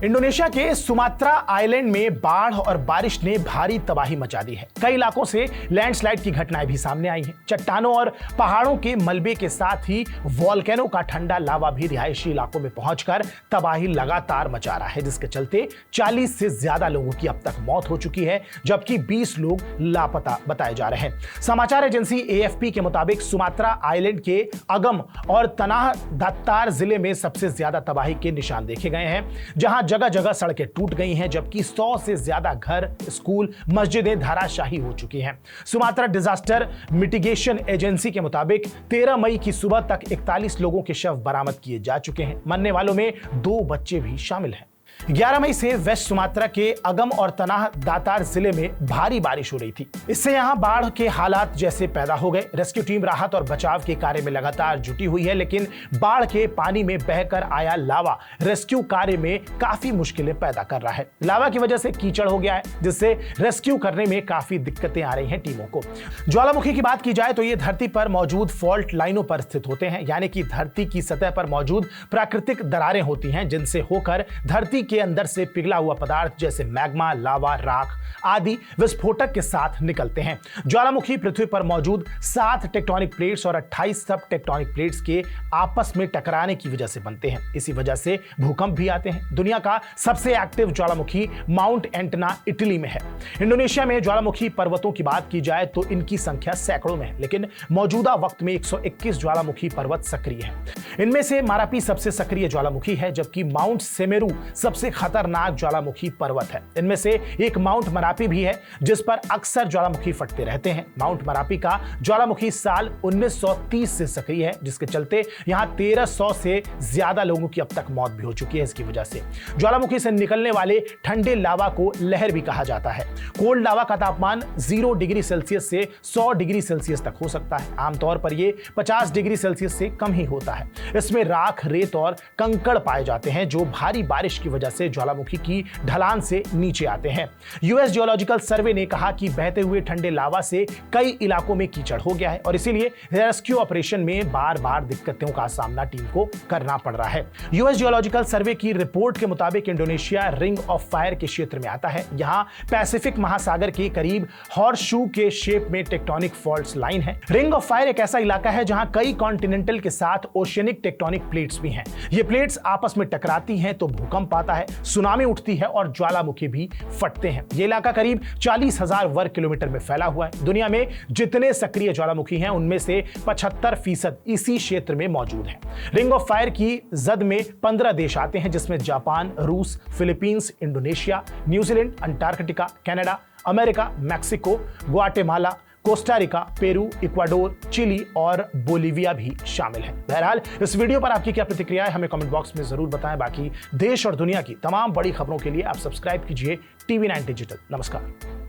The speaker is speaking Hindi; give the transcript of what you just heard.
इंडोनेशिया के सुमात्रा आइलैंड में बाढ़ और बारिश ने भारी तबाही मचा दी है। कई इलाकों से लैंडस्लाइड की घटनाएं भी सामने आई हैं। चट्टानों और पहाड़ों के मलबे के साथ ही वॉल्केनो का ठंडा लावा भी रिहायशी इलाकों में पहुंचकर तबाही लगातार मचा रहा है, जिसके चलते 40 से ज्यादा लोगों की अब तक मौत हो चुकी है, जबकि 20 लोग लापता बताए जा रहे हैं। समाचार एजेंसी एएफपी के मुताबिक सुमात्रा आइलैंड के अगम और तनाह दातार जिले में सबसे ज्यादा तबाही के निशान देखे गए हैं, जहां जगह जगह सड़कें टूट गई हैं, जबकि 100 से ज्यादा घर, स्कूल, मस्जिदें धराशायी हो चुकी हैं। सुमात्रा डिजास्टर मिटिगेशन एजेंसी के मुताबिक 13 मई की सुबह तक 41 लोगों के शव बरामद किए जा चुके हैं। मरने वालों में 2 बच्चे भी शामिल हैं। 11 मई से वेस्ट सुमात्रा के अगम और तनाह दातार जिले में भारी बारिश हो रही थी। इससे यहां बाढ़ के हालात जैसे पैदा हो गए। रेस्क्यू टीम राहत और बचाव के कार्य में लगातार जुटी हुई है, लेकिन बाढ़ के पानी में बहकर आया लावा रेस्क्यू कार्य में काफी मुश्किलें पैदा कर रहा है। लावा की वजह से कीचड़ हो गया है, जिससे रेस्क्यू करने में काफी दिक्कतें आ रही हैं टीमों को। ज्वालामुखी की बात की जाए तो ये धरती पर मौजूद फॉल्ट लाइनों पर स्थित होते हैं, यानी कि धरती की सतह पर मौजूद प्राकृतिक दरारें होती हैं, जिनसे होकर धरती के अंदर से पिघला हुआ पदार्थ जैसे मैग्मा, लावा, राख आदि विस्फोटक के साथ निकलते हैं। ज्वालामुखी पृथ्वी पर मौजूद 7 टेक्टोनिक प्लेट्स और 28 सब टेक्टोनिक प्लेट्स के आपस में टकराने की वजह से बनते हैं। इसी वजह से भूकंप भी आते हैं। दुनिया का सबसे एक्टिव ज्वालामुखी माउंट एंटना इटली में है। इंडोनेशिया में ज्वालामुखी पर्वतों की बात की जाए तो इनकी संख्या सैकड़ों में है, लेकिन मौजूदा वक्त में 121 ज्वालामुखी पर्वत सक्रिय है। इनमें से मारापी सबसे सक्रिय ज्वालामुखी है, जबकि माउंट सेमेरू सबसे खतरनाक ज्वालामुखी पर्वत है। इनमें से एक माउंट मरापी भी है, जिस पर अक्सर ज्वालामुखी फटते रहते हैं। माउंट मरापी का ज्वालामुखी साल 1930 से सक्रिय है, जिसके चलते यहां 1300 से ज्यादा लोगों की अब तक मौत भी हो चुकी है। इसकी वजह से ज्वालामुखी से निकलने वाले ठंडे लावा को लहर भी कहा जाता है। कोल्ड लावा का तापमान 0 डिग्री सेल्सियस से 100 डिग्री सेल्सियस तक हो सकता है। आमतौर पर यह 50 डिग्री सेल्सियस से कम ही होता है। इसमें राख, रेत और कंकड़ पाए जाते हैं, जो भारी बारिश की वजह से ज्वालामुखी की ढलान से नीचे आते हैं। यूएस जियोलॉजिकल सर्वे ने कहा कि बहते हुए ठंडे लावा से कई इलाकों में कीचड़ हो गया है और इसीलिए रेस्क्यू ऑपरेशन में बार-बार दिक्कतों का सामना टीम को करना पड़ रहा है। यूएस जियोलॉजिकल सर्वे की रिपोर्ट के मुताबिक इंडोनेशिया रिंग ऑफ फायर के क्षेत्र में आता है। यहां पैसिफिक महासागर के करीब हॉर्सशू के शेप में टेक्टोनिक फॉल्ट्स लाइन है। रिंग ऑफ फायर एक ऐसा इलाका है जहां कई कॉन्टिनेंटल के साथ ओशियनिक टेक्टोनिक प्लेट्स भी हैं। ये प्लेट्स आपस में टकराती हैं तो भूकंप आता है, सुनामी उठती है और ज्वालामुखी भी फटते हैं। यह इलाका करीब 40,000 वर्ग किलोमीटर में फैला हुआ है। दुनिया में जितने सक्रिय ज्वालामुखी हैं, उनमें से 75% इसी क्षेत्र में मौजूद हैं। रिंग ऑफ फायर की जद में 15 देश आते हैं, जिसमें जापान, रूस, Philippines, Indonesia, New Zealand, Antarctica, Canada, America, Mexico, Guatemala, Costa Rica, Peru, Ecuador, Chile और बोलिविया भी शामिल हैं। बहरहाल इस वीडियो पर आपकी क्या प्रतिक्रिया है, हमें कमेंट बॉक्स में जरूर बताएं। बाकी देश और दुनिया की तमाम बड़ी खबरों के लिए आप सब्सक्राइब कीजिए TV9 डिजिटल। नमस्कार।